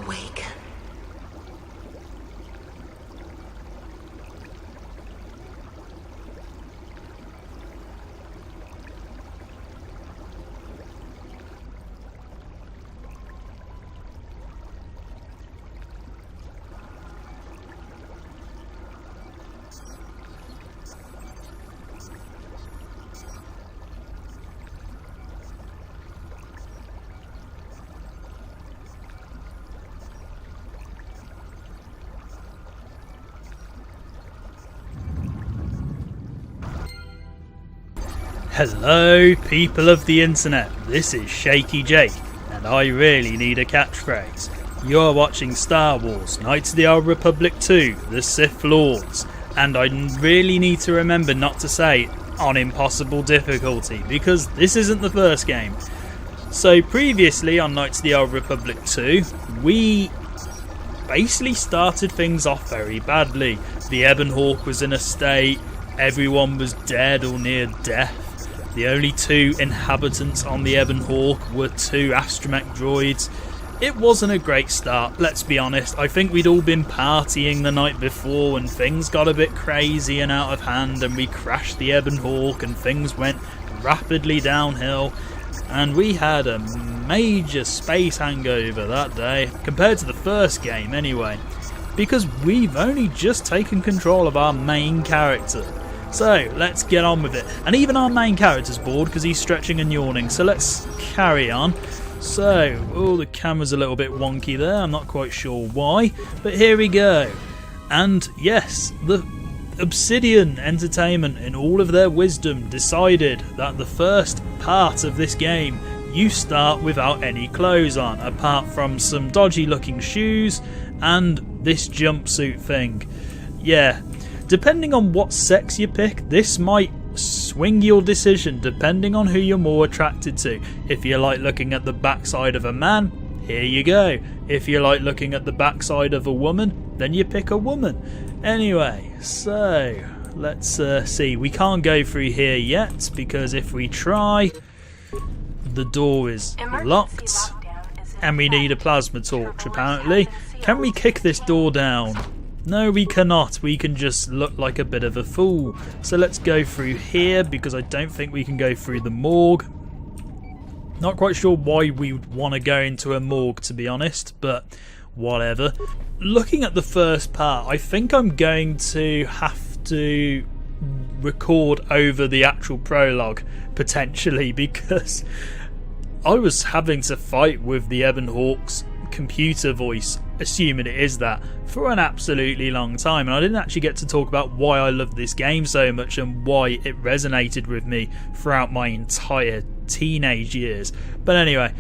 Awaken. Hello people of the internet, this is Shaky Jake, and I really need a catchphrase. You're watching Star Wars, Knights of the Old Republic 2, The Sith Lords, and I really need to remember not to say on impossible difficulty, because this isn't the first game. So previously on Knights of the Old Republic 2, we basically started things off very badly. The Ebon Hawk was in a state, everyone was dead or near death. The only two inhabitants on the Ebon Hawk were two astromech droids. It wasn't a great start, let's be honest. I think we'd all been partying the night before and things got a bit crazy and out of hand, and we crashed the Ebon Hawk and things went rapidly downhill, and we had a major space hangover that day, compared to the first game anyway, because we've only just taken control of our main character. So, let's get on with it. And even our main character's bored because he's stretching and yawning, so let's carry on. So, oh, the camera's a little bit wonky there, I'm not quite sure why, but here we go. And yes, the Obsidian Entertainment, in all of their wisdom, decided that the first part of this game, you start without any clothes on, apart from some dodgy looking shoes and this jumpsuit thing. Yeah. Depending on what sex you pick, this might swing your decision depending on who you're more attracted to. If you like looking at the backside of a man, here you go. If you like looking at the backside of a woman, then you pick a woman. Anyway, so let's see. We can't go through here yet because if we try, the door is locked and we need a plasma torch apparently. Can we kick this door down? No, we cannot. We can just look like a bit of a fool. So let's go through here because I don't think we can go through the morgue. Not quite sure why we would want to go into a morgue, to be honest, but whatever. Looking at the first part, I think I'm going to have to record over the actual prologue, potentially, because I was having to fight with the Ebon Hawk's computer voice, assuming it is that, for an absolutely long time, and I didn't actually get to talk about why I love this game so much and why it resonated with me throughout my entire teenage years. But anyway,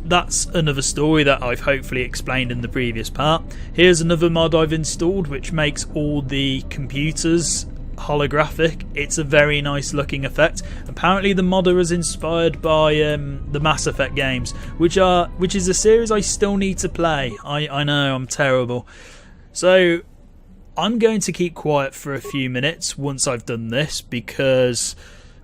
that's another story that I've hopefully explained in the previous part. Here's another mod I've installed which makes all the computers holographic. It's a very nice looking effect. Apparently the modder is inspired by the Mass Effect games, which is a series I still need to play. I know, I'm terrible. So I'm going to keep quiet for a few minutes once I've done this, because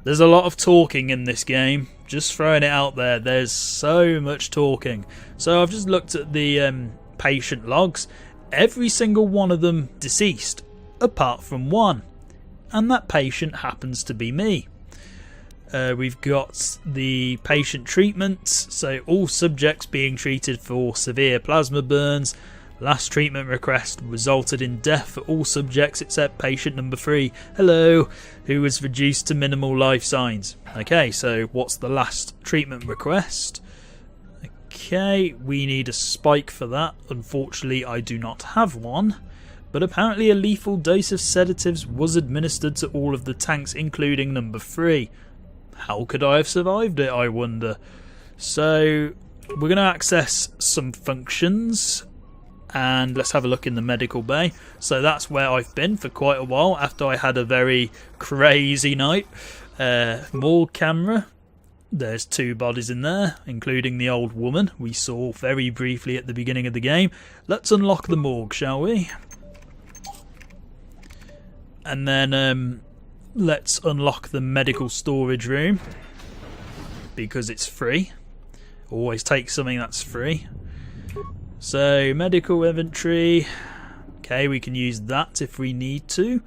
there's a lot of talking in this game. Just throwing it out there, there's so much talking. So I've just looked at the patient logs. Every single one of them deceased, apart from one. And that patient happens to be me. We've got the patient treatments, so all subjects being treated for severe plasma burns. Last treatment request resulted in death for all subjects except patient number 3, hello, who was reduced to minimal life signs. Okay, so what's the last treatment request? Okay, we need a spike for that. Unfortunately, I do not have one. But apparently a lethal dose of sedatives was administered to all of the tanks, including number 3. How could I have survived it, I wonder? So we're going to access some functions, and let's have a look in the medical bay. So that's where I've been for quite a while after I had a very crazy night. Morgue camera. There's 2 bodies in there, including the old woman we saw very briefly at the beginning of the game. Let's unlock the morgue, shall we? And then let's unlock the medical storage room, because it's free. Always take something that's free. So, medical inventory. Okay, we can use that if we need to.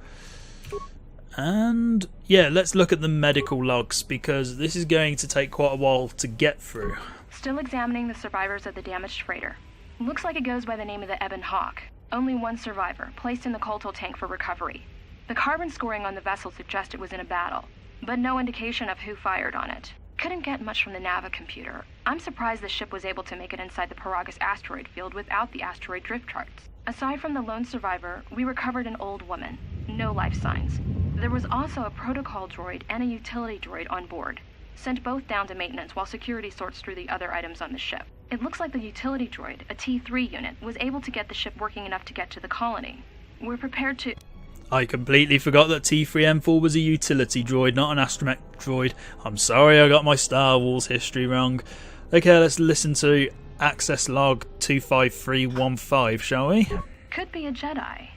And yeah, let's look at the medical logs because this is going to take quite a while to get through. Still examining the survivors of the damaged freighter. Looks like it goes by the name of the Ebon Hawk. Only one survivor, placed in the KotOR tank for recovery. The carbon scoring on the vessel suggests it was in a battle, but no indication of who fired on it. Couldn't get much from the Nava computer. I'm surprised the ship was able to make it inside the Paragus asteroid field without the asteroid drift charts. Aside from the lone survivor, we recovered an old woman. No life signs. There was also a protocol droid and a utility droid on board. Sent both down to maintenance while security sorts through the other items on the ship. It looks like the utility droid, a T3 unit, was able to get the ship working enough to get to the colony. We're prepared to... I completely forgot that T3M4 was a utility droid, not an astromech droid. I'm sorry I got my Star Wars history wrong. Okay, let's listen to Access Log 25315, shall we? Could be a Jedi,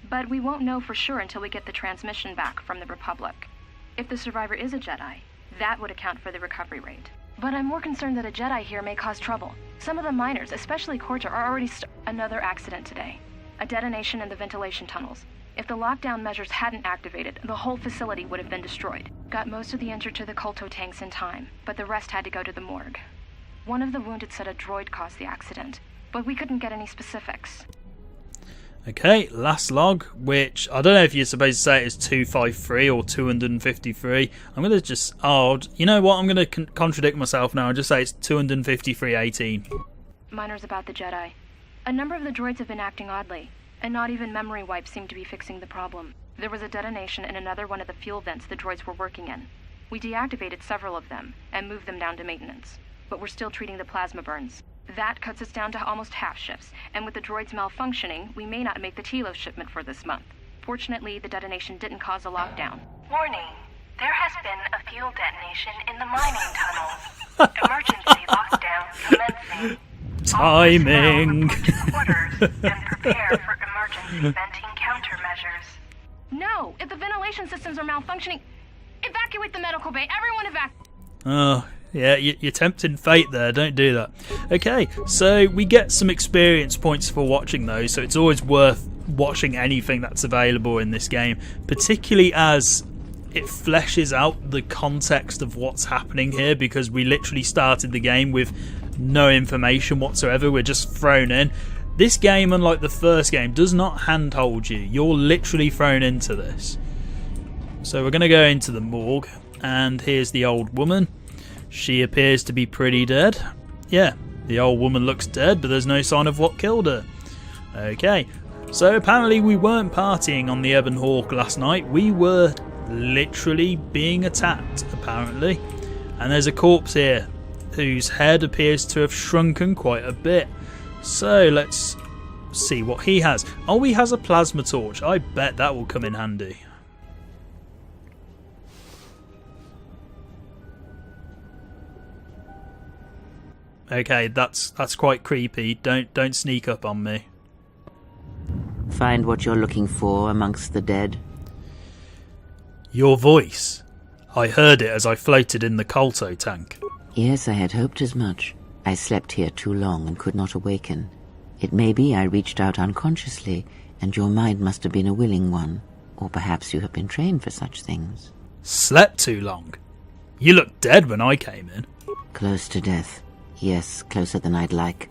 but we won't know for sure until we get the transmission back from the Republic. If the survivor is a Jedi, that would account for the recovery rate. But I'm more concerned that a Jedi here may cause trouble. Some of the miners, especially KotOR, are already another accident today. A detonation in the ventilation tunnels. If the lockdown measures hadn't activated, the whole facility would have been destroyed. Got most of the injured to the KotOR tanks in time, but the rest had to go to the morgue. One of the wounded said a droid caused the accident, but we couldn't get any specifics. Okay, last log, which I don't know if you're supposed to say it is 253 or 253. I'm going to just... Oh, you know what? I'm going to contradict myself now and just say it's 25318. Miners about the Jedi. A number of the droids have been acting oddly, and not even memory wipes seem to be fixing the problem. There was a detonation in another one of the fuel vents the droids were working in. We deactivated several of them and moved them down to maintenance, but we're still treating the plasma burns. That cuts us down to almost half shifts, and with the droids malfunctioning, we may not make the Telos shipment for this month. Fortunately, the detonation didn't cause a lockdown. Warning, there has been a fuel detonation in the mining tunnels. Emergency lockdown commencing. Timing! Quarters and prepare for emergency venting countermeasures. No! If the ventilation systems are malfunctioning, evacuate the medical bay! Everyone evacuate! Oh, yeah, you're tempting fate there, don't do that. Okay, so we get some experience points for watching those, so it's always worth watching anything that's available in this game, particularly as it fleshes out the context of what's happening here, because we literally started the game with no information whatsoever. We're just thrown in. This game, unlike the first game, does not handhold you. You're literally thrown into this. So we're going to go into the morgue, and here's the old woman. She appears to be pretty dead. Yeah, the old woman looks dead, but there's no sign of what killed her. Okay, so apparently we weren't partying on the Ebon Hawk last night. We were literally being attacked, apparently. And there's a corpse here whose head appears to have shrunken quite a bit. So let's see what he has. Oh, he has a plasma torch. I bet that will come in handy. Okay, that's quite creepy. Don't sneak up on me. Find what you're looking for amongst the dead. Your voice. I heard it as I floated in the KotOR tank. Yes, I had hoped as much. I slept here too long and could not awaken. It may be I reached out unconsciously, and your mind must have been a willing one. Or perhaps you have been trained for such things. Slept too long? You looked dead when I came in. Close to death. Yes, closer than I'd like.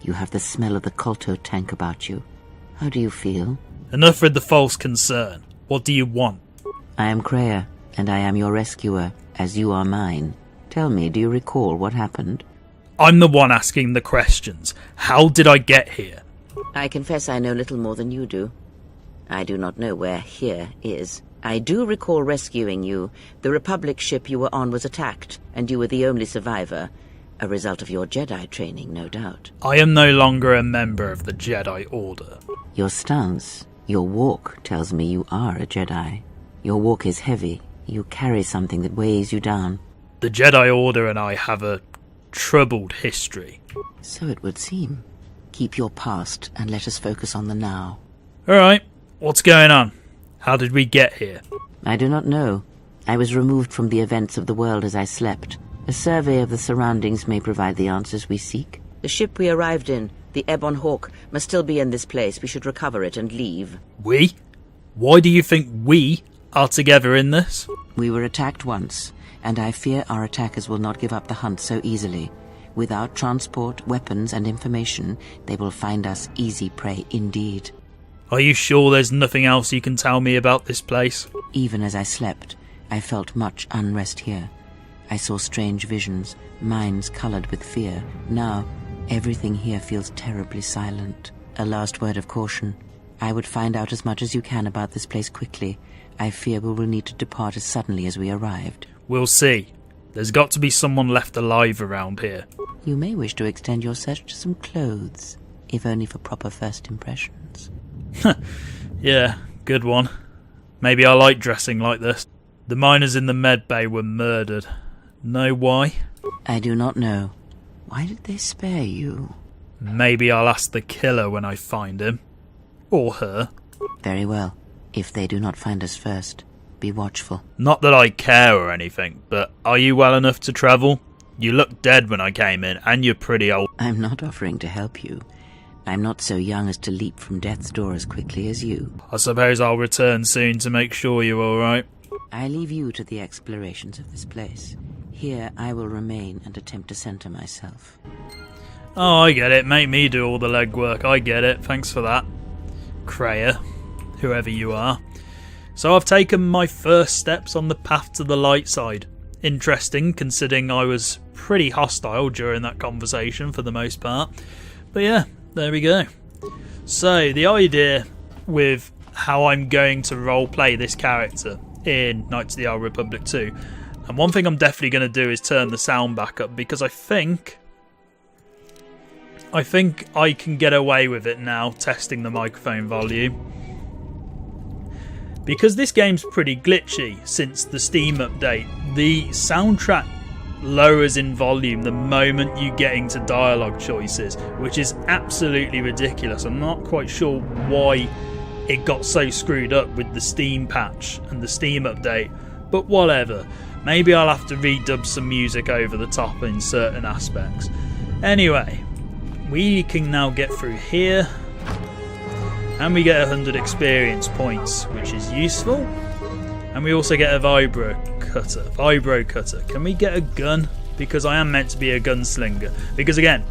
You have the smell of the KotOR tank about you. How do you feel? Enough with the false concern. What do you want? I am Kreia, and I am your rescuer, as you are mine. Tell me, do you recall what happened? I'm the one asking the questions. How did I get here? I confess I know little more than you do. I do not know where here is. I do recall rescuing you. The Republic ship you were on was attacked, and you were the only survivor. A result of your Jedi training, no doubt. I am no longer a member of the Jedi Order. Your stance, your walk, tells me you are a Jedi. Your walk is heavy. You carry something that weighs you down. The Jedi Order and I have a troubled history. So it would seem. Keep your past and let us focus on the now. Alright, what's going on? How did we get here? I do not know. I was removed from the events of the world as I slept. A survey of the surroundings may provide the answers we seek. The ship we arrived in The Ebon Hawk must still be in this place. We should recover it and leave. We? Why do you think we are together in this? We were attacked once, and I fear our attackers will not give up the hunt so easily. Without transport, weapons, and information, they will find us easy prey indeed. Are you sure there's nothing else you can tell me about this place? Even as I slept, I felt much unrest here. I saw strange visions, minds coloured with fear. Now, everything here feels terribly silent. A last word of caution. I would find out as much as you can about this place quickly. I fear we will need to depart as suddenly as we arrived. We'll see. There's got to be someone left alive around here. You may wish to extend your search to some clothes, if only for proper first impressions. Yeah, good one. Maybe I like dressing like this. The miners in the med bay were murdered. Know why? I do not know. Why did they spare you? Maybe I'll ask the killer when I find him. Or her. Very well. If they do not find us first, be watchful. Not that I care or anything, but are you well enough to travel? You looked dead when I came in, and you're pretty old. I'm not offering to help you. I'm not so young as to leap from death's door as quickly as you. I suppose I'll return soon to make sure you're alright. I leave you to the explorations of this place. Here I will remain and attempt to center myself. Oh, I get it. Make me do all the legwork. I get it. Thanks for that. Kreia, whoever you are. So I've taken my first steps on the path to the light side. Interesting, considering I was pretty hostile during that conversation for the most part. But yeah, there we go. So the idea with how I'm going to roleplay this character in Knights of the Old Republic 2, and one thing I'm definitely going to do is turn the sound back up, because I think I can get away with it now, testing the microphone volume. Because this game's pretty glitchy since the Steam update, the soundtrack lowers in volume the moment you get into dialogue choices, which is absolutely ridiculous. I'm not quite sure why it got so screwed up with the Steam patch and the Steam update, but whatever. Maybe I'll have to redub some music over the top in certain aspects. Anyway, we can now get through here, and we get 100 experience points, which is useful. And we also get a vibro cutter. Can we get a gun? Because I am meant to be a gunslinger. Because again,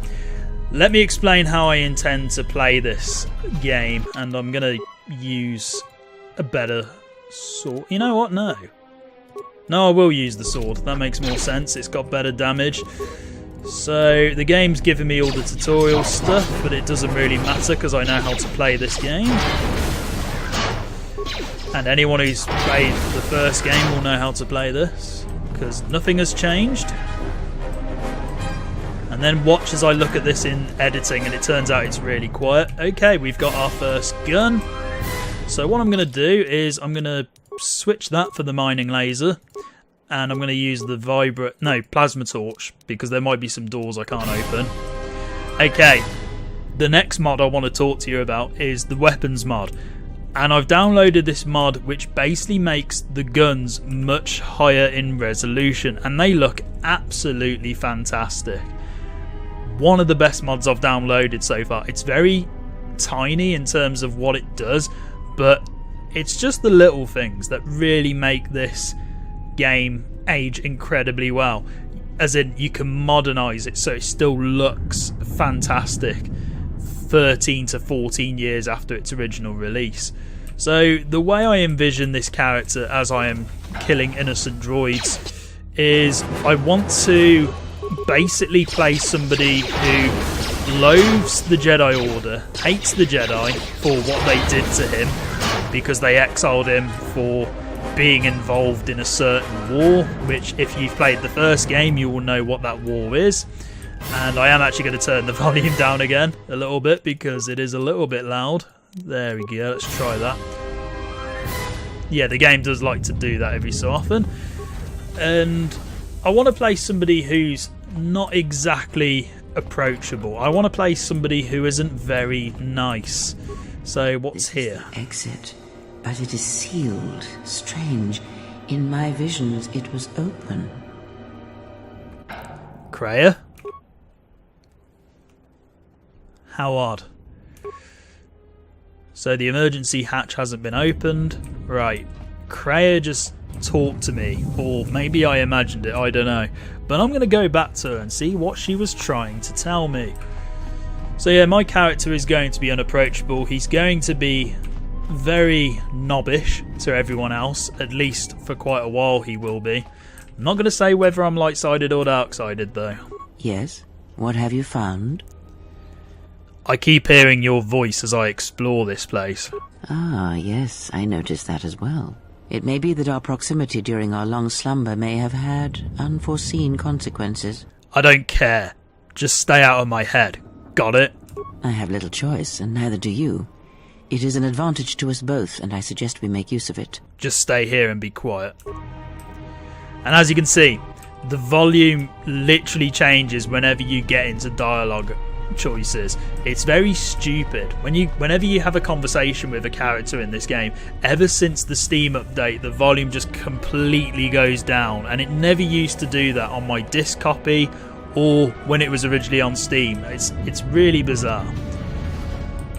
let me explain how I intend to play this game, and I'm going to use a better sword. You know what? No, I will use the sword. That makes more sense. It's got better damage. So the game's giving me all the tutorial stuff, but it doesn't really matter because I know how to play this game. And anyone who's played the first game will know how to play this, because nothing has changed. And then watch as I look at this in editing and it turns out it's really quiet. Okay, we've got our first gun. So what I'm going to do is I'm going to switch that for the mining laser. And I'm going to use the plasma torch, because there might be some doors I can't open. Okay, the next mod I want to talk to you about is the weapons mod. And I've downloaded this mod which basically makes the guns much higher in resolution, and they look absolutely fantastic. One of the best mods I've downloaded so far. It's very tiny in terms of what it does, but it's just the little things that really make this game age incredibly well. As in, you can modernise it so it still looks fantastic 13 to 14 years after its original release. So the way I envision this character as I am killing innocent droids is I want to basically play somebody who loathes the Jedi Order, hates the Jedi for what they did to him because they exiled him for being involved in a certain war, which if you've played the first game you will know what that war is. And I am actually going to turn the volume down again a little bit because it is a little bit loud. There we go, let's try that. Yeah, the game does like to do that every so often. And I want to play somebody who's not exactly approachable. I want to play somebody who isn't very nice. So what's here? Exit. But it is sealed. Strange. In my visions, it was open. Kreia? How odd. So the emergency hatch hasn't been opened. Right. Kreia just talked to me. Or maybe I imagined it, I don't know. But I'm going to go back to her and see what she was trying to tell me. So yeah, my character is going to be unapproachable. He's going to be very knobbish to everyone else. At least for quite a while he will be. I'm not going to say whether I'm light-sided or dark-sided though. Yes? What have you found? I keep hearing your voice as I explore this place. Ah, yes, I noticed that as well. It may be that our proximity during our long slumber may have had unforeseen consequences. I don't care. Just stay out of my head. Got it? I have little choice, and neither do you. It is an advantage to us both, and I suggest we make use of it. Just stay here and be quiet. And as you can see, the volume literally changes whenever you get into dialogue choices. It's very stupid. Whenever you have a conversation with a character in this game, ever since the Steam update, the volume just completely goes down, and it never used to do that on my disc copy or when it was originally on Steam. It's really bizarre.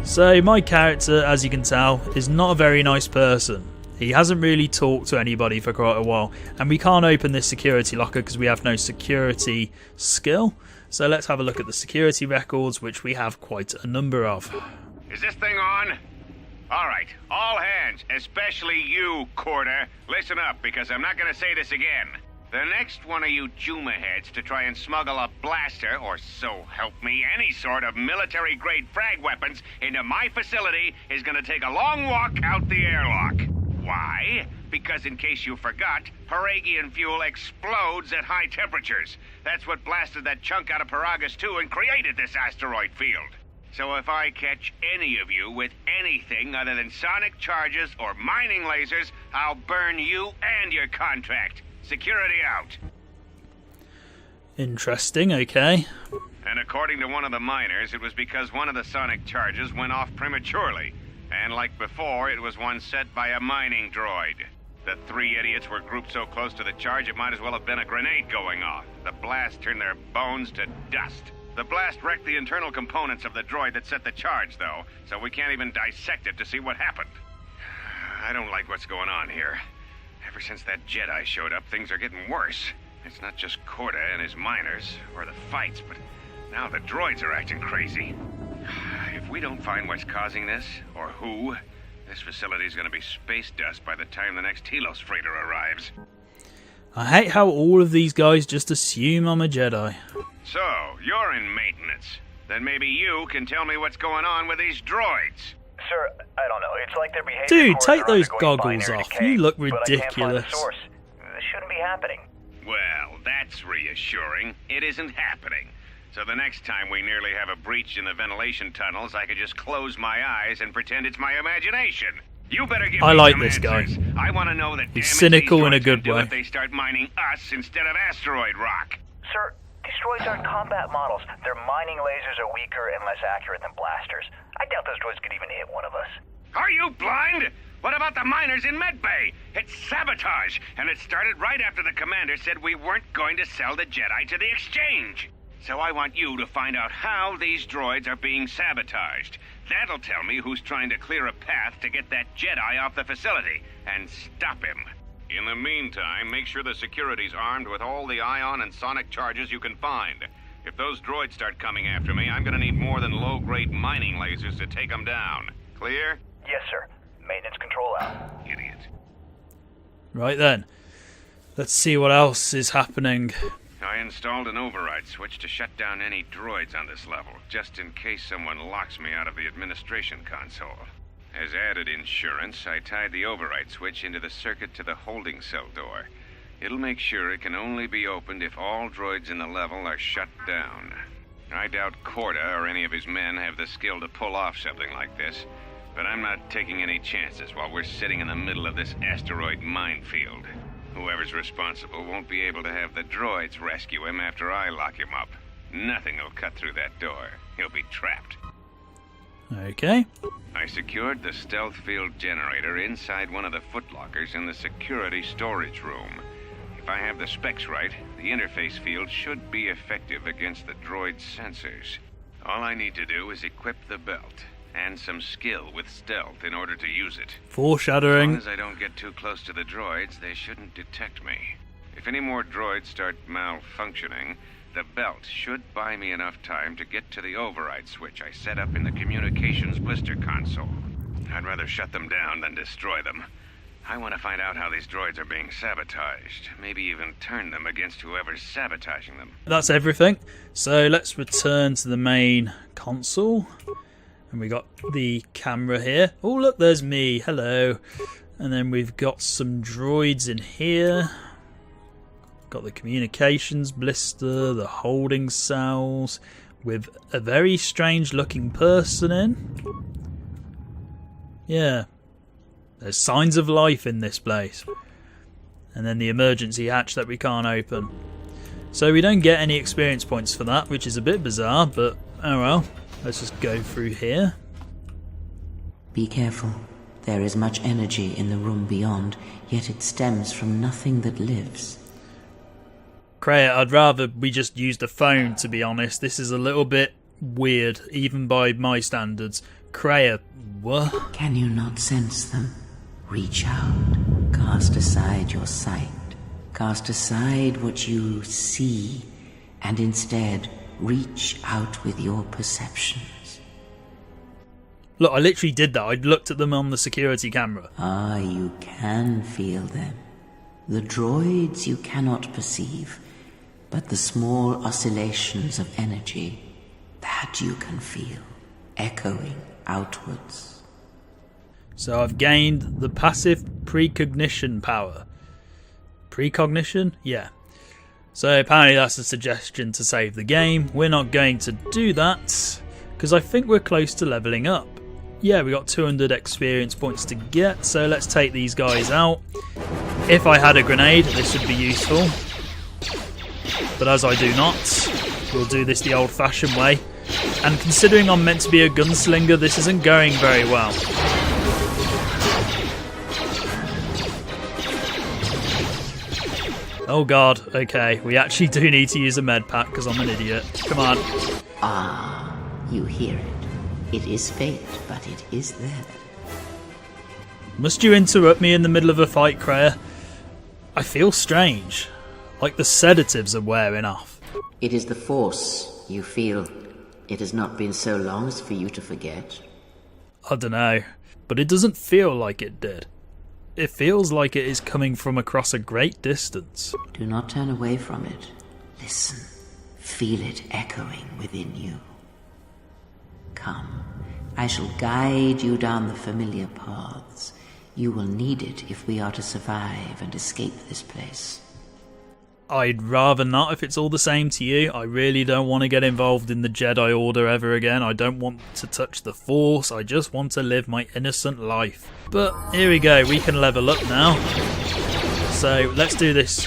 So my character, as you can tell, is not a very nice person. He hasn't really talked to anybody for quite a while, and we can't open this security locker because we have no security skill. So let's have a look at the security records, which we have quite a number of. Is this thing on? Alright, all hands, especially you, KotOR. Listen up, because I'm not gonna say this again. The next one of you Juma heads to try and smuggle a blaster, or so help me, any sort of military-grade frag weapons into my facility is gonna take a long walk out the airlock. Why? Because in case you forgot, Paragian fuel explodes at high temperatures. That's what blasted that chunk out of Paragus 2 and created this asteroid field. So if I catch any of you with anything other than sonic charges or mining lasers, I'll burn you and your contract. Security out. Interesting, okay. And according to one of the miners, it was because one of the sonic charges went off prematurely. And like before, it was one set by a mining droid. The three idiots were grouped so close to the charge it might as well have been a grenade going off. The blast turned their bones to dust. The blast wrecked the internal components of the droid that set the charge, though, so we can't even dissect it to see what happened. I don't like what's going on here. Ever since that Jedi showed up, things are getting worse. It's not just KotOR and his miners, or the fights, but now the droids are acting crazy. If we don't find what's causing this, or who, this facility's gonna be space dust by the time the next Telos freighter arrives. I hate how all of these guys just assume I'm a Jedi. So, you're in maintenance. Then maybe you can tell me what's going on with these droids. Sir, I don't know. It's like their behavior. Dude, take those goggles off. You look ridiculous. This shouldn't be happening. Well, that's reassuring. It isn't happening. So the next time we nearly have a breach in the ventilation tunnels, I could just close my eyes and pretend it's my imagination. You better give I me like some this guy. answers. I want to know the damage He's cynical these in a droids good can do way. if they start mining us instead of asteroid rock. Sir, these droids aren't combat models. Their mining lasers are weaker and less accurate than blasters. I doubt those droids could even hit one of us. Are you blind? What about the miners in Medbay? It's sabotage, and it started right after the commander said we weren't going to sell the Jedi to the exchange. So I want you to find out how these droids are being sabotaged. That'll tell me who's trying to clear a path to get that Jedi off the facility, and stop him. In the meantime, make sure the security's armed with all the ion and sonic charges you can find. If those droids start coming after me, I'm gonna need more than low-grade mining lasers to take them down. Clear? Yes, sir. Maintenance control out. Idiot. Right then. Let's see what else is happening. I installed an override switch to shut down any droids on this level, just in case someone locks me out of the administration console. As added insurance, I tied the override switch into the circuit to the holding cell door. It'll make sure it can only be opened if all droids in the level are shut down. I doubt KotOR or any of his men have the skill to pull off something like this, but I'm not taking any chances while we're sitting in the middle of this asteroid minefield. Whoever's responsible won't be able to have the droids rescue him after I lock him up. Nothing will cut through that door. He'll be trapped. Okay. I secured the stealth field generator inside one of the footlockers in the security storage room. If I have the specs right, the interface field should be effective against the droid's sensors. All I need to do is equip the belt, and some skill with stealth in order to use it. Foreshadowing. As long as I don't get too close to the droids, they shouldn't detect me. If any more droids start malfunctioning, the belt should buy me enough time to get to the override switch I set up in the communications blister console. I'd rather shut them down than destroy them. I want to find out how these droids are being sabotaged. Maybe even turn them against whoever's sabotaging them. That's everything. So let's return to the main console. And we got the camera here. Oh, look, there's me. Hello. And then we've got some droids in here. Got the communications blister, the holding cells, with a very strange looking person in. Yeah. There's signs of life in this place. And then the emergency hatch that we can't open. So we don't get any experience points for that, which is a bit bizarre, but oh well. Let's just go through here. Be careful. There is much energy in the room beyond, yet it stems from nothing that lives. Kreia, I'd rather we just use the phone, to be honest. This is a little bit weird, even by my standards. Kreia, what? Can you not sense them? Reach out. Cast aside your sight. Cast aside what you see, and instead reach out with your perceptions. Look, I literally did that. I looked at them on the security camera. Ah, you can feel them. The droids you cannot perceive, but the small oscillations of energy, that you can feel, echoing outwards. So I've gained the passive precognition power. Precognition? Yeah. So apparently that's a suggestion to save the game. We're not going to do that, because I think we're close to leveling up. Yeah, we got 200 experience points to get, so let's take these guys out. If I had a grenade, this would be useful. But as I do not, we'll do this the old-fashioned way. And considering I'm meant to be a gunslinger, this isn't going very well. Oh god, okay, we actually do need to use a med pack because I'm an idiot. Come on. Ah, you hear it. It is fate, but it is there. Must you interrupt me in the middle of a fight, Kreia? I feel strange. Like the sedatives are wearing off. It is the Force, you feel. It has not been so long as for you to forget. I don't know, but it doesn't feel like it did. It feels like it is coming from across a great distance. Do not turn away from it. Listen. Feel it echoing within you. Come. I shall guide you down the familiar paths. You will need it if we are to survive and escape this place. I'd rather not if it's all the same to you. I really don't want to get involved in the Jedi Order ever again. I don't want to touch the Force. I just want to live my innocent life. But here we go. We can level up now. So let's do this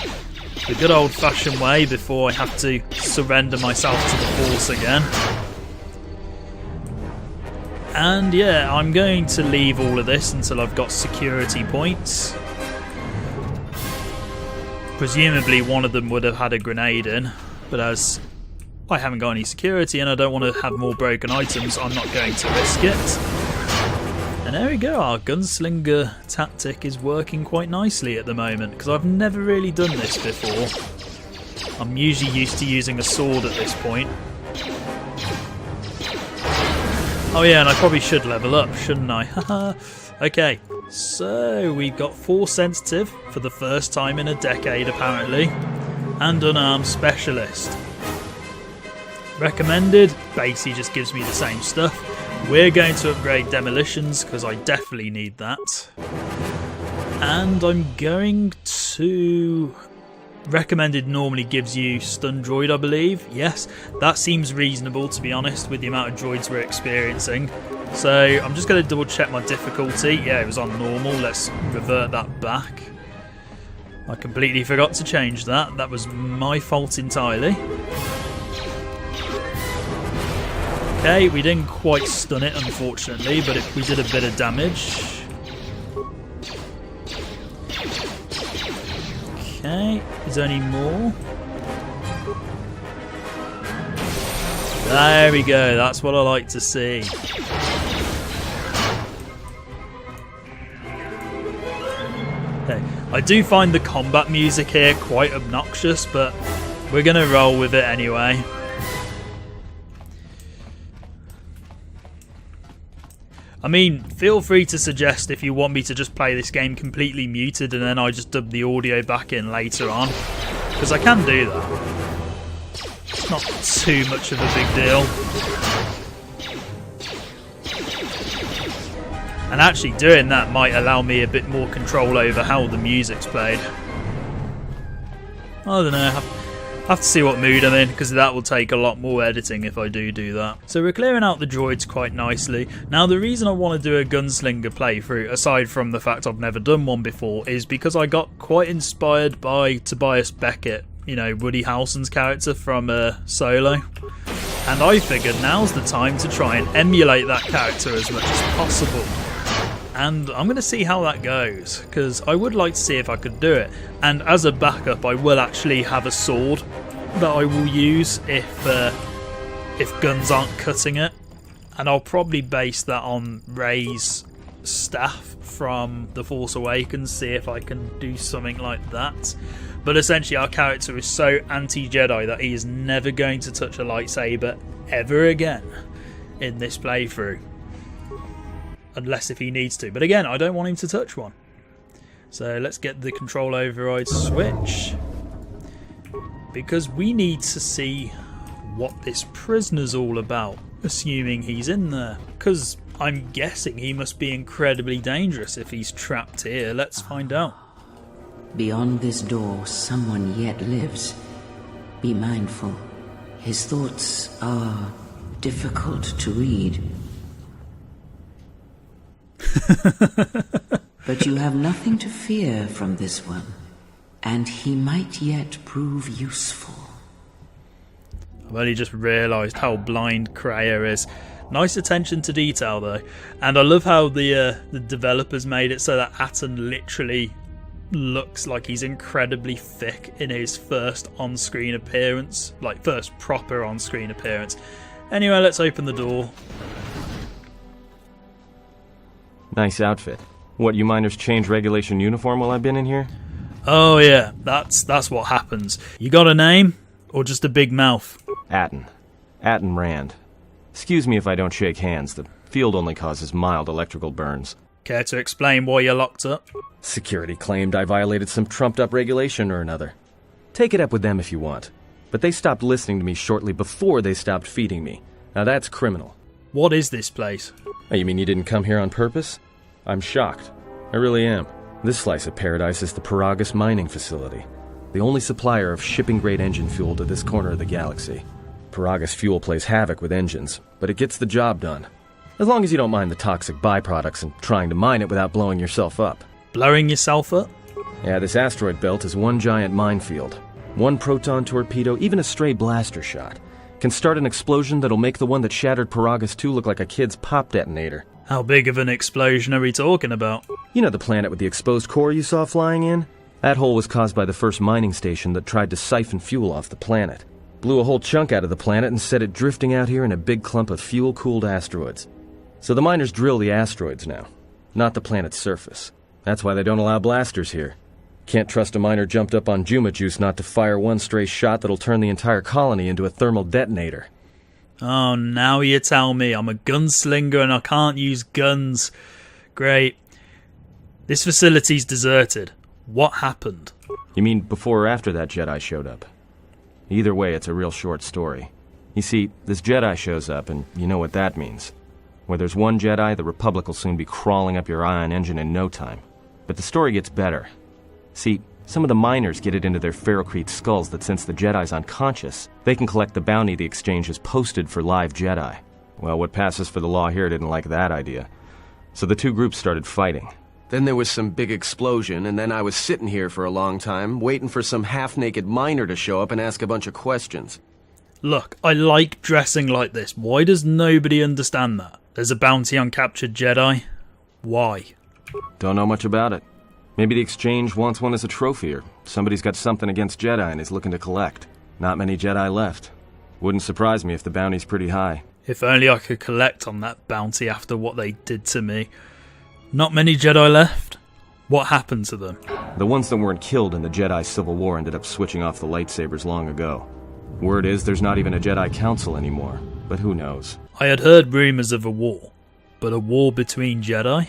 the good old-fashioned way before I have to surrender myself to the Force again. And yeah, I'm going to leave all of this until I've got security points. Presumably one of them would have had a grenade in, but as I haven't got any security and I don't want to have more broken items, I'm not going to risk it. And there we go, our gunslinger tactic is working quite nicely at the moment, because I've never really done this before. I'm usually used to using a sword at this point. Oh yeah, and I probably should level up, shouldn't I? Haha. Okay, so we've got Force Sensitive for the first time in a decade apparently, and Unarmed Specialist. Recommended, basically just gives me the same stuff. We're going to upgrade Demolitions because I definitely need that. And I'm going to... Recommended normally gives you Stun Droid, I believe. Yes, that seems reasonable to be honest with the amount of droids we're experiencing. So I'm just going to double check my difficulty. Yeah, it was on normal. Let's revert that back. I completely forgot to change that. That was my fault entirely. Okay, we didn't quite stun it unfortunately, but we did a bit of damage. Okay, is there any more? There we go, that's what I like to see. Okay. I do find the combat music here quite obnoxious, but we're going to roll with it anyway. I mean, feel free to suggest if you want me to just play this game completely muted and then I just dub the audio back in later on, because I can do that. It's not too much of a big deal. And actually doing that might allow me a bit more control over how the music's played. I don't know, I have to see what mood I'm in, because that will take a lot more editing if I do that. So we're clearing out the droids quite nicely. Now the reason I want to do a gunslinger playthrough, aside from the fact I've never done one before, is because I got quite inspired by Tobias Beckett, you know, Woody Harrelson's character from Solo. And I figured now's the time to try and emulate that character as much as possible. And I'm going to see how that goes, because I would like to see if I could do it. And as a backup, I will actually have a sword that I will use if guns aren't cutting it. And I'll probably base that on Rey's staff from The Force Awakens, see if I can do something like that. But essentially our character is so anti-Jedi that he is never going to touch a lightsaber ever again in this playthrough. Unless if he needs to. But again, I don't want him to touch one. So let's get the control override switch. Because we need to see what this prisoner's all about. Assuming he's in there. Because I'm guessing he must be incredibly dangerous if he's trapped here. Let's find out. Beyond this door, someone yet lives. Be mindful. His thoughts are difficult to read. But you have nothing to fear from this one, and he might yet prove useful. I've only just realised how blind Kreia is. Nice attention to detail though, and I love how the developers made it so that Atton literally looks like he's incredibly thick in his first on-screen appearance, like first proper on-screen appearance. Anyway, let's open the door. Nice outfit. What, you miners change regulation uniform while I've been in here? Oh yeah, that's what happens. You got a name? Or just a big mouth? Atton. Atton Rand. Excuse me if I don't shake hands. The field only causes mild electrical burns. Care to explain why you're locked up? Security claimed I violated some trumped-up regulation or another. Take it up with them if you want. But they stopped listening to me shortly before they stopped feeding me. Now that's criminal. What is this place? Oh, you mean you didn't come here on purpose? I'm shocked. I really am. This slice of paradise is the Paragus mining facility, the only supplier of shipping-grade engine fuel to this corner of the galaxy. Paragus fuel plays havoc with engines, but it gets the job done. As long as you don't mind the toxic byproducts and trying to mine it without blowing yourself up. Blowing yourself up? Yeah, this asteroid belt is one giant minefield. One proton torpedo, even a stray blaster shot, can start an explosion that'll make the one that shattered Paragus 2 look like a kid's pop detonator. How big of an explosion are we talking about? You know the planet with the exposed core you saw flying in? That hole was caused by the first mining station that tried to siphon fuel off the planet. Blew a whole chunk out of the planet and set it drifting out here in a big clump of fuel-cooled asteroids. So the miners drill the asteroids now, not the planet's surface. That's why they don't allow blasters here. Can't trust a miner jumped up on Juma Juice not to fire one stray shot that'll turn the entire colony into a thermal detonator. Oh, now you tell me I'm a gunslinger and I can't use guns. Great. This facility's deserted. What happened? You mean before or after that Jedi showed up? Either way, it's a real short story. You see, this Jedi shows up, and you know what that means. Where there's one Jedi, the Republic will soon be crawling up your ion engine in no time. But the story gets better. See, some of the miners get it into their ferrocrete skulls that since the Jedi's unconscious, they can collect the bounty the exchange has posted for live Jedi. Well, what passes for the law here didn't like that idea. So the two groups started fighting. Then there was some big explosion, and then I was sitting here for a long time, waiting for some half-naked miner to show up and ask a bunch of questions. Look, I like dressing like this. Why does nobody understand that? There's a bounty on captured Jedi. Why? Don't know much about it. Maybe the exchange wants one as a trophy, or somebody's got something against Jedi and is looking to collect. Not many Jedi left. Wouldn't surprise me if the bounty's pretty high. If only I could collect on that bounty after what they did to me. Not many Jedi left? What happened to them? The ones that weren't killed in the Jedi Civil War ended up switching off the lightsabers long ago. Word is there's not even a Jedi Council anymore, but who knows? I had heard rumours of a war, but a war between Jedi?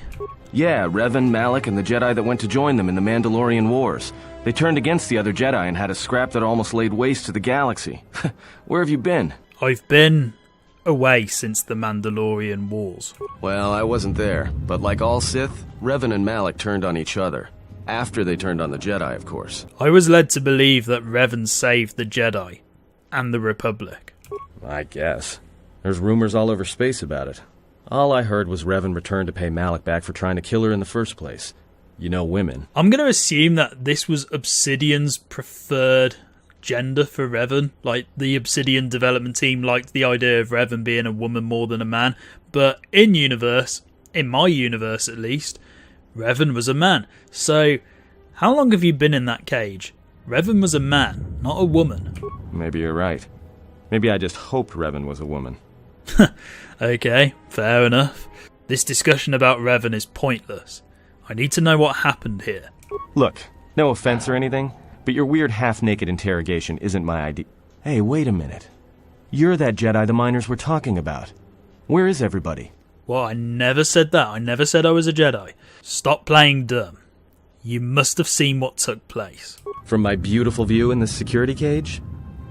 Yeah, Revan, Malak, and the Jedi that went to join them in the Mandalorian Wars. They turned against the other Jedi and had a scrap that almost laid waste to the galaxy. Where have you been? I've been away since the Mandalorian Wars. Well, I wasn't there, but like all Sith, Revan and Malak turned on each other. After they turned on the Jedi, of course. I was led to believe that Revan saved the Jedi and the Republic. I guess. There's rumors all over space about it. All I heard was Revan returned to pay Malak back for trying to kill her in the first place. You know women. I'm going to assume that this was Obsidian's preferred gender for Revan. Like, the Obsidian development team liked the idea of Revan being a woman more than a man. But in my universe at least, Revan was a man. So, how long have you been in that cage? Revan was a man, not a woman. Maybe you're right. Maybe I just hoped Revan was a woman. Okay, fair enough. This discussion about Revan is pointless. I need to know what happened here. Look, no offense or anything, but your weird half-naked interrogation isn't my idea. Hey, wait a minute. You're that Jedi the miners were talking about. Where is everybody? Well, I never said that. I never said I was a Jedi. Stop playing dumb. You must have seen what took place. From my beautiful view in this security cage?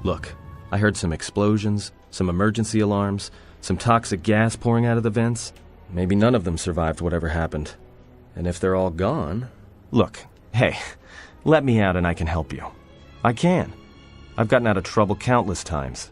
Look, I heard some explosions, some emergency alarms, some toxic gas pouring out of the vents. Maybe none of them survived whatever happened. And if they're all gone... Look, hey, let me out and I can help you. I can. I've gotten out of trouble countless times.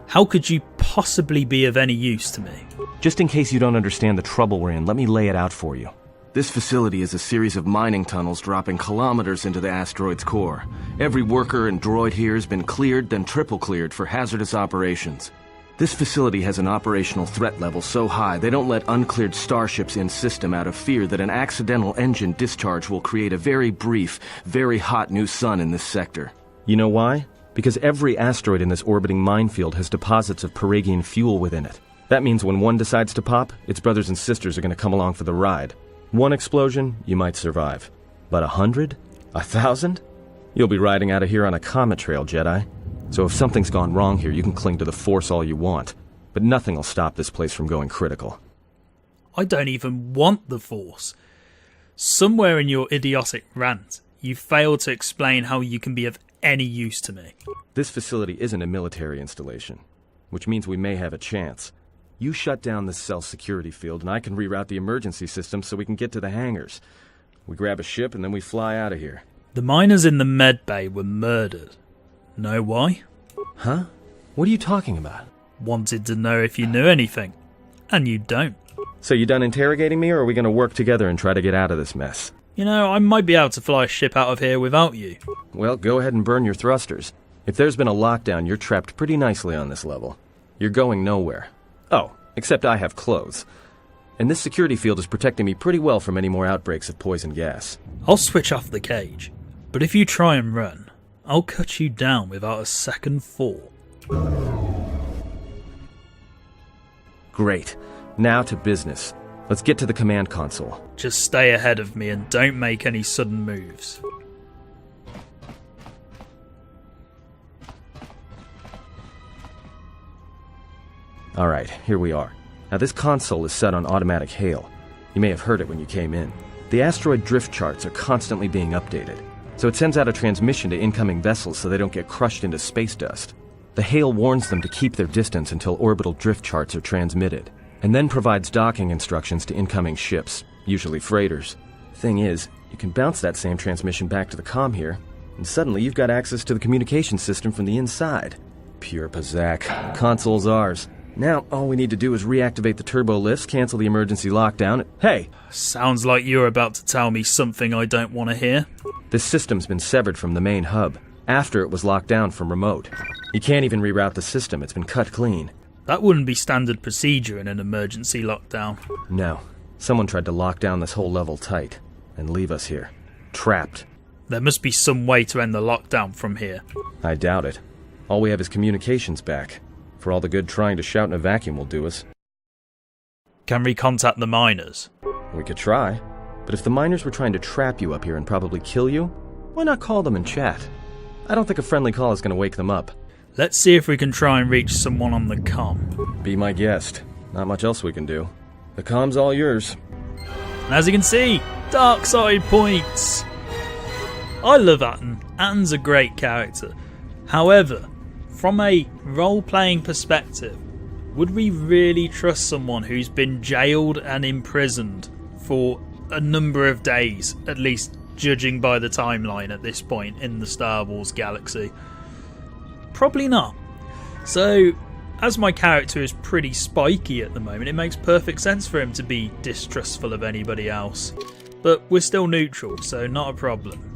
How could you possibly be of any use to me? Just in case you don't understand the trouble we're in, let me lay it out for you. This facility is a series of mining tunnels dropping kilometers into the asteroid's core. Every worker and droid here has been cleared, then triple cleared for hazardous operations. This facility has an operational threat level so high they don't let uncleared starships in system out of fear that an accidental engine discharge will create a very brief, very hot new sun in this sector. You know why? Because every asteroid in this orbiting minefield has deposits of Paragian fuel within it. That means when one decides to pop, its brothers and sisters are going to come along for the ride. One explosion, you might survive. But 100? 1,000? You'll be riding out of here on a comet trail, Jedi. So if something's gone wrong here, you can cling to the Force all you want. But nothing will stop this place from going critical. I don't even want the Force. Somewhere in your idiotic rant, you failed to explain how you can be of any use to me. This facility isn't a military installation, which means we may have a chance. You shut down this cell security field, and I can reroute the emergency system so we can get to the hangars. We grab a ship, and then we fly out of here. The miners in the med bay were murdered. Know why? Huh? What are you talking about? Wanted to know if you knew anything. And you don't. So you done interrogating me, or are we going to work together and try to get out of this mess? You know, I might be able to fly a ship out of here without you. Well, go ahead and burn your thrusters. If there's been a lockdown, you're trapped pretty nicely on this level. You're going nowhere. Oh, except I have clothes. And this security field is protecting me pretty well from any more outbreaks of poison gas. I'll switch off the cage. But if you try and run, I'll cut you down without a second thought. Great. Now to business. Let's get to the command console. Just stay ahead of me and don't make any sudden moves. Alright, here we are. Now this console is set on automatic hail. You may have heard it when you came in. The asteroid drift charts are constantly being updated, so it sends out a transmission to incoming vessels so they don't get crushed into space dust. The hail warns them to keep their distance until orbital drift charts are transmitted, and then provides docking instructions to incoming ships, usually freighters. Thing is, you can bounce that same transmission back to the comm here, and suddenly you've got access to the communication system from the inside. Pure Pazak. Console's ours. Now, all we need to do is reactivate the turbo lifts, cancel the emergency lockdown. Hey! Sounds like you're about to tell me something I don't want to hear. This system's been severed from the main hub, after it was locked down from remote. You can't even reroute the system, it's been cut clean. That wouldn't be standard procedure in an emergency lockdown. No. Someone tried to lock down this whole level tight, and leave us here. Trapped. There must be some way to end the lockdown from here. I doubt it. All we have is communications back. For all the good trying to shout in a vacuum will do us. Can we contact the miners? We could try. But if the miners were trying to trap you up here and probably kill you, why not call them and chat? I don't think a friendly call is going to wake them up. Let's see if we can try and reach someone on the comm. Be my guest. Not much else we can do. The comm's all yours. And as you can see, dark side points. I love Atton. Atton's a great character. However, from a role-playing perspective, would we really trust someone who's been jailed and imprisoned for a number of days, at least judging by the timeline at this point in the Star Wars galaxy? Probably not. So, as my character is pretty spiky at the moment, it makes perfect sense for him to be distrustful of anybody else. But we're still neutral, so not a problem.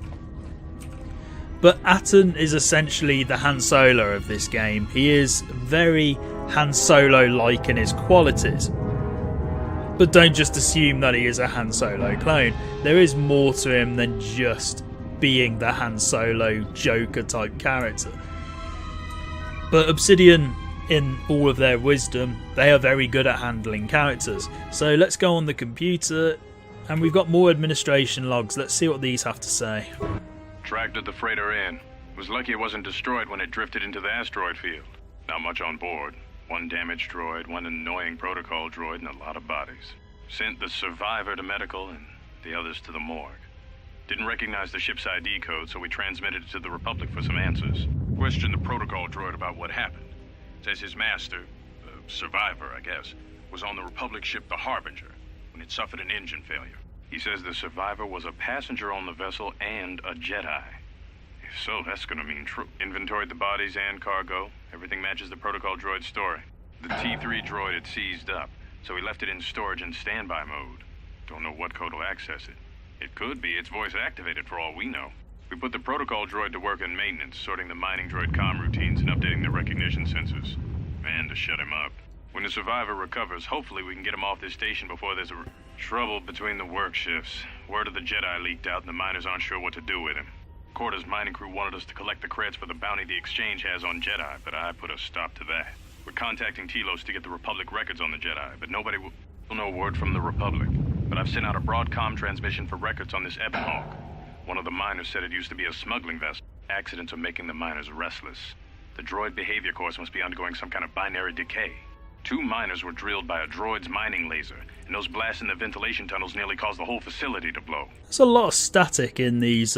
But Atton is essentially the Han Solo of this game. He is very Han Solo-like in his qualities. But don't just assume that he is a Han Solo clone. There is more to him than just being the Han Solo Joker type character. But Obsidian, in all of their wisdom, they are very good at handling characters. So let's go on the computer, and we've got more administration logs. Let's see what these have to say. Tracked the freighter in. Was lucky it wasn't destroyed when it drifted into the asteroid field. Not much on board. One damaged droid, one annoying protocol droid, and a lot of bodies. Sent the survivor to medical and the others to the morgue. Didn't recognize the ship's ID code, so we transmitted it to the Republic for some answers. Questioned the protocol droid about what happened. Says his master, the survivor I guess, was on the Republic ship the Harbinger when it suffered an engine failure. He says the survivor was a passenger on the vessel and a Jedi. If so, that's gonna mean true. Inventoried the bodies and cargo. Everything matches the protocol droid's story. The T3 droid had seized up, so he left it in storage and standby mode. Don't know what code will access it. It could be it's voice activated for all we know. We put the protocol droid to work in maintenance, sorting the mining droid comm routines and updating the recognition sensors. And to shut him up. When the survivor recovers, hopefully we can get him off this station before there's trouble between the work shifts. Word of the Jedi leaked out and the miners aren't sure what to do with him. KotOR's mining crew wanted us to collect the credits for the bounty the Exchange has on Jedi, but I put a stop to that. We're contacting Telos to get the Republic records on the Jedi, but nobody will know word from the Republic. But I've sent out a broadcom transmission for records on this Ebon Hawk. One of the miners said it used to be a smuggling vessel. Accidents are making the miners restless. The droid behavior course must be undergoing some kind of binary decay. 2 miners were drilled by a droid's mining laser, and those blasts in the ventilation tunnels nearly caused the whole facility to blow. There's a lot of static in these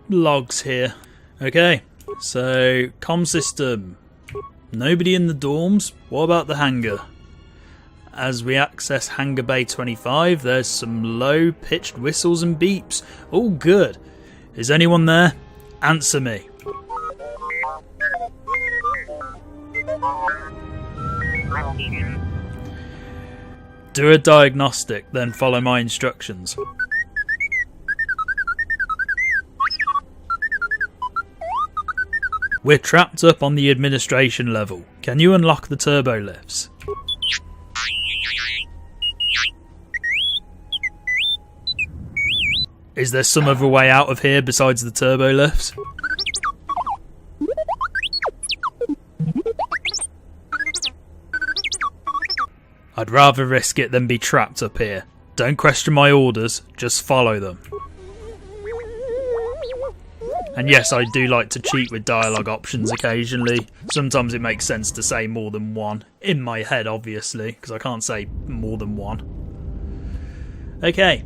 logs here. Okay, so comm system. Nobody in the dorms. What about the hangar? As we access Hangar Bay 25, there's some low-pitched whistles and beeps. All good. Is anyone there? Answer me. Do a diagnostic, then follow my instructions. We're trapped up on the administration level. Can you unlock the turbo lifts? Is there some other way out of here besides the turbo lifts? I'd rather risk it than be trapped up here. Don't question my orders, just follow them. And yes, I do like to cheat with dialogue options occasionally. Sometimes it makes sense to say more than one. In my head, obviously, because I can't say more than one. Okay,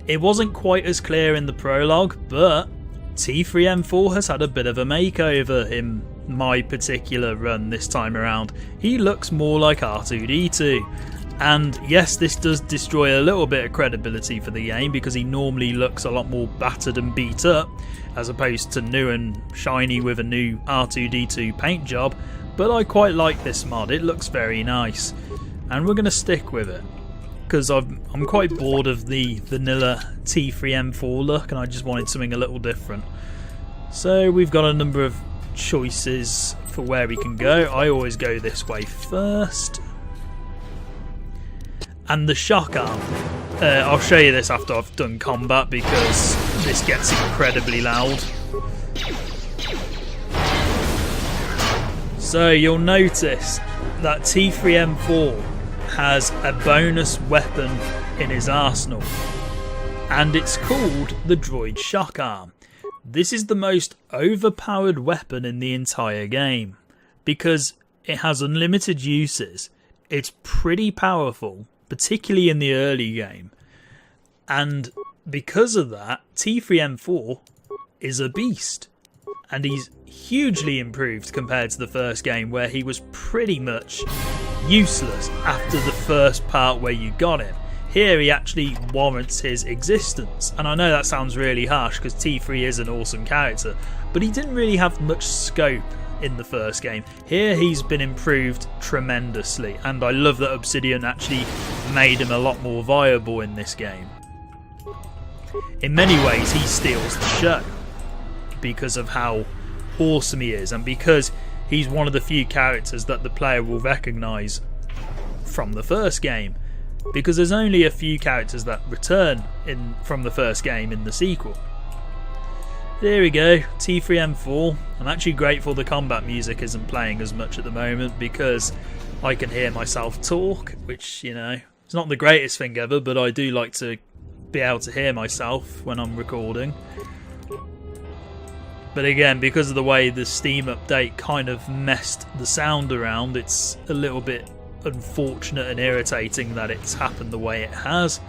it wasn't quite as clear in the prologue, but T3M4 has had a bit of a makeover in my particular run this time around. He looks more like R2-D2. And yes, this does destroy a little bit of credibility for the game because he normally looks a lot more battered and beat up as opposed to new and shiny with a new R2-D2 paint job, but I quite like this mod. It looks very nice and we're going to stick with it because I'm quite bored of the vanilla T3M4 look and I just wanted something a little different. So we've got a number of choices for where we can go. I always go this way first. And the shock arm. I'll show you this after I've done combat because this gets incredibly loud. So you'll notice that T3M4 has a bonus weapon in his arsenal, and it's called the droid shock arm. This is the most overpowered weapon in the entire game because it has unlimited uses. It's pretty powerful, particularly in the early game, and because of that, T3M4 is a beast, and he's hugely improved compared to the first game where he was pretty much useless after the first part where you got him. Here he actually warrants his existence, and I know that sounds really harsh because T3 is an awesome character, but he didn't really have much scope in the first game. Here he's been improved tremendously, and I love that Obsidian actually made him a lot more viable in this game. In many ways he steals the show because of how awesome he is, and because he's one of the few characters that the player will recognise from the first game, because there's only a few characters that return from the first game in the sequel. There we go, T3M4. I'm actually grateful the combat music isn't playing as much at the moment because I can hear myself talk, which, you know, it's not the greatest thing ever, but I do like to be able to hear myself when I'm recording. But again, because of the way the Steam update kind of messed the sound around, it's a little bit unfortunate and irritating that it's happened the way it has.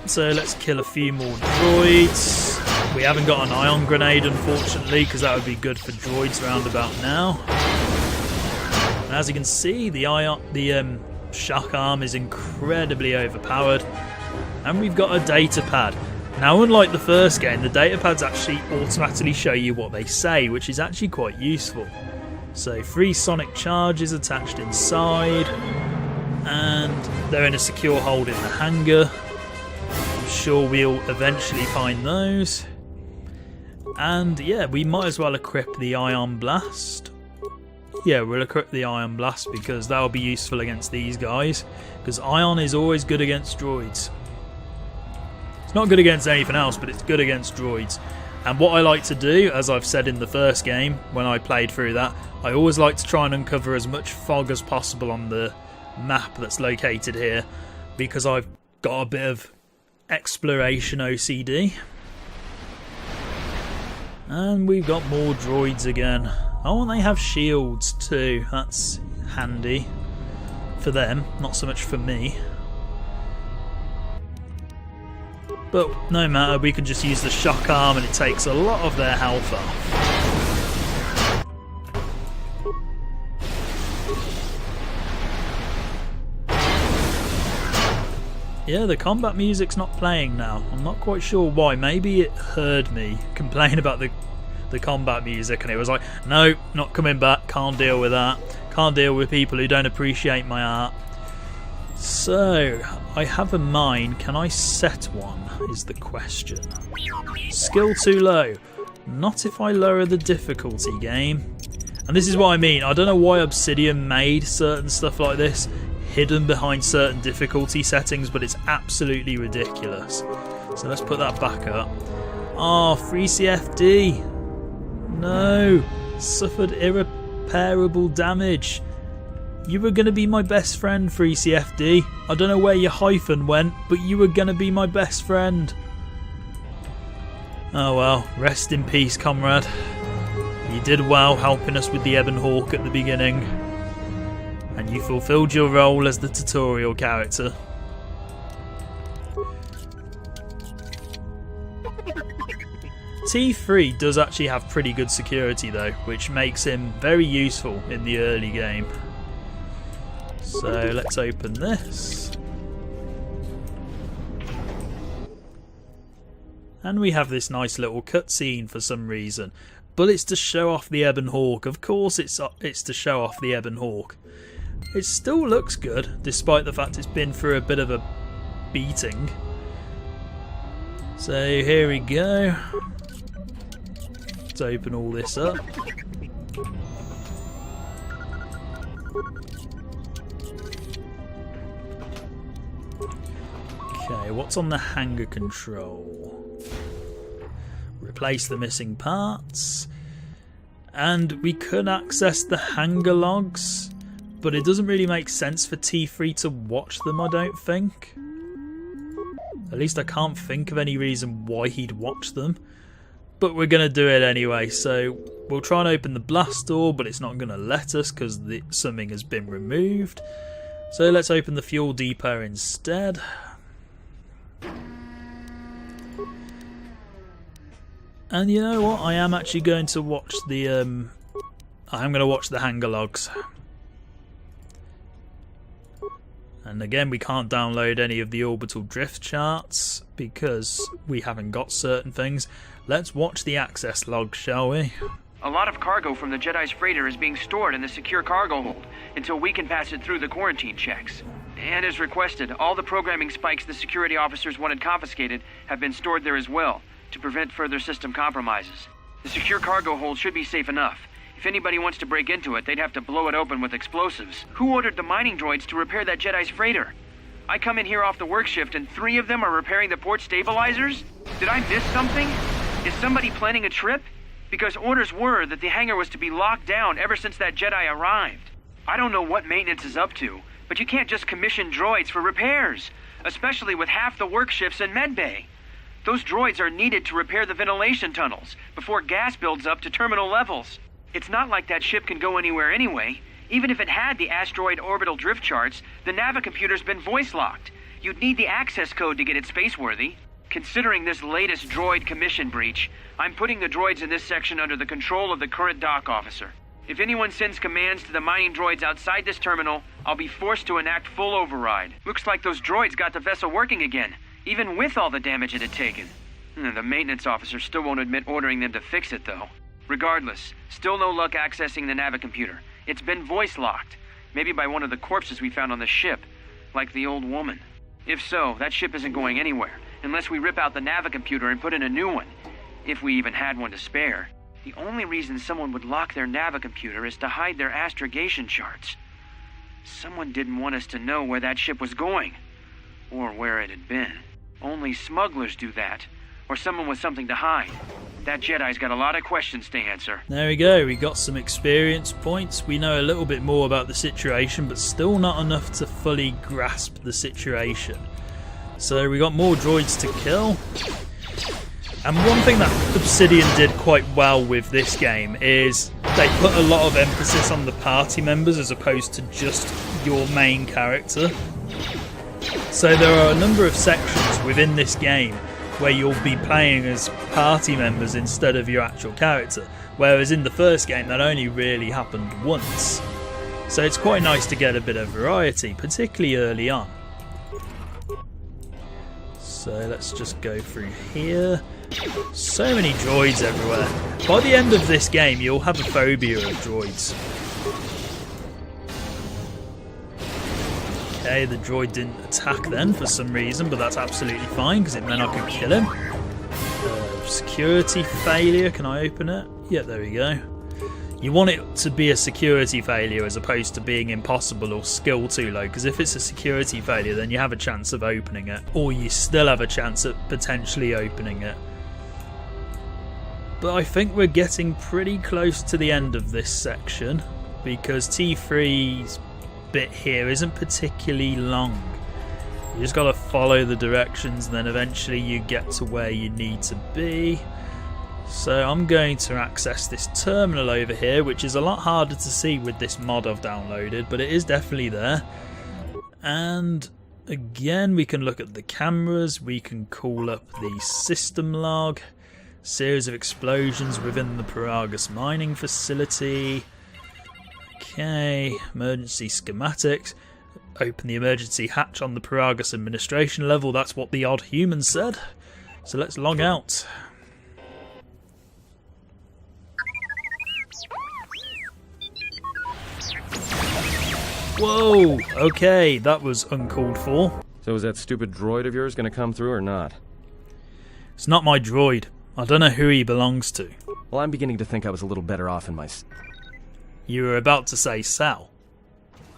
So let's kill a few more droids. We haven't got an ion grenade, unfortunately, because that would be good for droids round about now. And as you can see, the shock arm is incredibly overpowered, and we've got a data pad. Now, unlike the first game, the data pads actually automatically show you what they say, which is actually quite useful. So 3 sonic charges attached inside, and they're in a secure hold in the hangar. I'm sure we'll eventually find those. And yeah, we might as well equip the ion blast. Yeah, we'll equip the ion blast because that'll be useful against these guys, because ion is always good against droids. It's not good against anything else, but it's good against droids. And what I like to do, as I've said in the first game when I played through that, I always like to try and uncover as much fog as possible on the map that's located here, because I've got a bit of exploration OCD. And we've got more droids again. Oh, and they have shields too. That's handy for them, not so much for me. But no matter, we can just use the shock arm and it takes a lot of their health off. Yeah, the combat music's not playing now. I'm not quite sure why. Maybe it heard me complain about the combat music and it was like, no, not coming back, can't deal with that. Can't deal with people who don't appreciate my art. So, I have a mine. Can I set one, is the question. Skill too low. Not if I lower the difficulty, game. And this is what I mean. I don't know why Obsidian made certain stuff like this hidden behind certain difficulty settings, but it's absolutely ridiculous. So let's put that back up. Oh, free CFD. No. Suffered irreparable damage. You were going to be my best friend, 3CFD. I don't know where your hyphen went, but you were going to be my best friend. Oh well, rest in peace, comrade. You did well helping us with the Ebon Hawk at the beginning. And you fulfilled your role as the tutorial character. T3 does actually have pretty good security though, which makes him very useful in the early game. So let's open this. And we have this nice little cutscene for some reason. But it's to show off the Ebon Hawk. Of course it's to show off the Ebon Hawk. It still looks good, despite the fact it's been through a bit of a beating. So here we go. Let's open all this up. Okay, what's on the hangar control? Replace the missing parts. And we could access the hangar logs, but it doesn't really make sense for T3 to watch them, I don't think. At least I can't think of any reason why he'd watch them. But we're going to do it anyway, so we'll try and open the blast door, but it's not going to let us because something has been removed. So let's open the fuel depot instead. And you know what? I am actually going to watch the hangar logs. And again, we can't download any of the orbital drift charts because we haven't got certain things. Let's watch the access logs, shall we? A lot of cargo from the Jedi's freighter is being stored in the secure cargo hold until we can pass it through the quarantine checks. And as requested, all the programming spikes the security officers wanted confiscated have been stored there as well, to prevent further system compromises. The secure cargo hold should be safe enough. If anybody wants to break into it, they'd have to blow it open with explosives. Who ordered the mining droids to repair that Jedi's freighter? I come in here off the work shift and 3 of them are repairing the port stabilizers? Did I miss something? Is somebody planning a trip? Because orders were that the hangar was to be locked down ever since that Jedi arrived. I don't know what maintenance is up to, but you can't just commission droids for repairs, especially with half the work shifts in medbay. Those droids are needed to repair the ventilation tunnels before gas builds up to terminal levels. It's not like that ship can go anywhere anyway. Even if it had the asteroid orbital drift charts, the navicomputer's been voice-locked. You'd need the access code to get it spaceworthy. Considering this latest droid commission breach, I'm putting the droids in this section under the control of the current dock officer. If anyone sends commands to the mining droids outside this terminal, I'll be forced to enact full override. Looks like those droids got the vessel working again, even with all the damage it had taken. The maintenance officer still won't admit ordering them to fix it, though. Regardless, still no luck accessing the navicomputer. It's been voice-locked, maybe by one of the corpses we found on the ship, like the old woman. If so, that ship isn't going anywhere, unless we rip out the navicomputer and put in a new one, if we even had one to spare. The only reason someone would lock their navicomputer is to hide their astrogation charts. Someone didn't want us to know where that ship was going, or where it had been. Only smugglers do that, or someone with something to hide. That Jedi's got a lot of questions to answer. There we go, we got some experience points. We know a little bit more about the situation, but still not enough to fully grasp the situation. So we got more droids to kill. And one thing that Obsidian did quite well with this game is they put a lot of emphasis on the party members as opposed to just your main character. So there are a number of sections within this game where you'll be playing as party members instead of your actual character, whereas in the first game that only really happened once. So it's quite nice to get a bit of variety, particularly early on. So let's just go through here. So many droids everywhere. By the end of this game you'll have a phobia of droids. Okay, the droid didn't attack then for some reason, but that's absolutely fine because it meant I could kill him. Security failure, can I open it? Yeah, there we go. You want it to be a security failure as opposed to being impossible or skill too low, because if it's a security failure then you have a chance of opening it, or you still have a chance of potentially opening it. But I think we're getting pretty close to the end of this section, because T3's bit here isn't particularly long. You just gotta follow the directions and then eventually you get to where you need to be. So I'm going to access this terminal over here, which is a lot harder to see with this mod I've downloaded, but it is definitely there. And again, we can look at the cameras, we can call up the system log, series of explosions within the Paragus mining facility. Okay, emergency schematics. Open the emergency hatch on the Paragus administration level, that's what the odd human said. So let's log out. Whoa, okay, that was uncalled for. So is that stupid droid of yours going to come through or not? It's not my droid. I don't know who he belongs to. Well, I'm beginning to think I was a little better off in my... You were about to say Sal.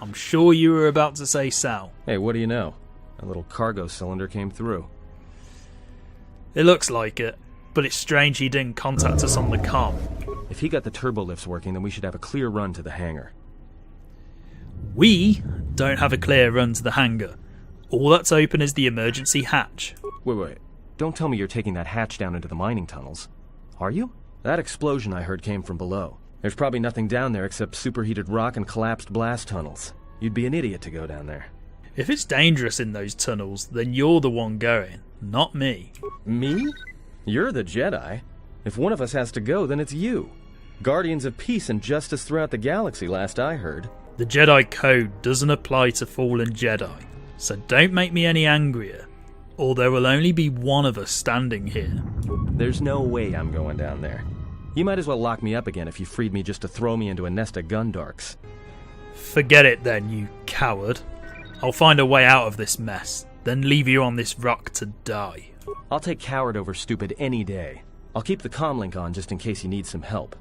I'm sure you were about to say Sal. Hey, what do you know? A little cargo cylinder came through. It looks like it, but it's strange he didn't contact us on the comm. If he got the turbo lifts working, then we should have a clear run to the hangar. We don't have a clear run to the hangar. All that's open is the emergency hatch. Wait. Don't tell me you're taking that hatch down into the mining tunnels. Are you? That explosion I heard came from below. There's probably nothing down there except superheated rock and collapsed blast tunnels. You'd be an idiot to go down there. If it's dangerous in those tunnels, then you're the one going, not me. Me? You're the Jedi. If one of us has to go, then it's you. Guardians of peace and justice throughout the galaxy, last I heard. The Jedi Code doesn't apply to fallen Jedi, so don't make me any angrier, or there will only be one of us standing here. There's no way I'm going down there. You might as well lock me up again if you freed me just to throw me into a nest of Gundarks. Forget it then, you coward. I'll find a way out of this mess, then leave you on this rock to die. I'll take coward over stupid any day. I'll keep the comlink on just in case you need some help.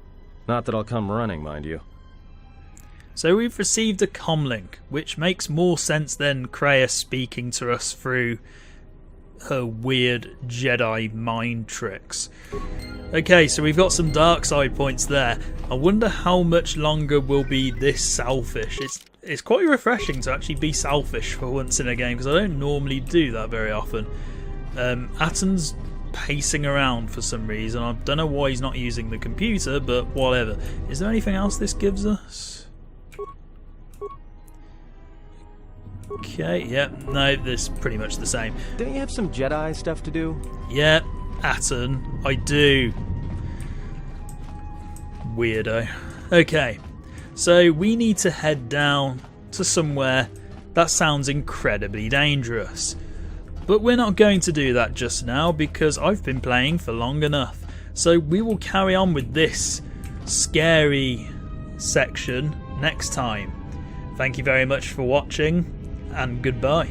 Not that I'll come running, mind you. So we've received a comlink, which makes more sense than Kreia speaking to us through her weird Jedi mind tricks. Okay, so we've got some dark side points there. I wonder how much longer we'll be this selfish. It's quite refreshing to actually be selfish for once in a game, because I don't normally do that very often. Atton's pacing around for some reason. I don't know why he's not using the computer, but whatever. Is there anything else this gives us? Okay, yep, no, this is pretty much the same. Don't you have some Jedi stuff to do? Yep, Atton, I do. Weirdo. Okay, so we need to head down to somewhere that sounds incredibly dangerous. But we're not going to do that just now because I've been playing for long enough. So we will carry on with this scary section next time. Thank you very much for watching, and goodbye.